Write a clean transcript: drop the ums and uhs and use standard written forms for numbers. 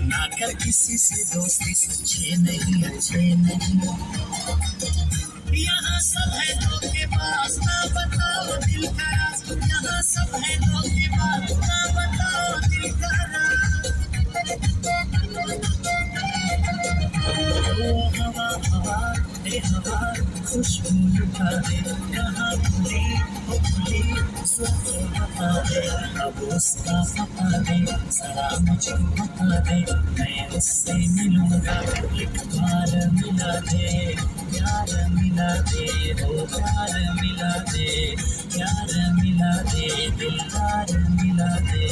ना कर किसी से दोस्ती, सच्चे नहीं अच्छे नहीं। यहाँ सब है धोखेबाज, ना बताओ दिल का राज। यहाँ सब है धोखेबाज, ना बताओ दिल का राज। ओ हवा हवा ए हवा, खुशबू लुटा दे। कहाँ खुली वो खुली, सबको बता दे। अब उसका पता दे, जरा मुझे बता दे। मैं उससे मिलूंगा, एक बार मिला दे। प्यार मिला दे, वो प्यार मिला दे। प्यार मिला दे, दिलदार मिला दे।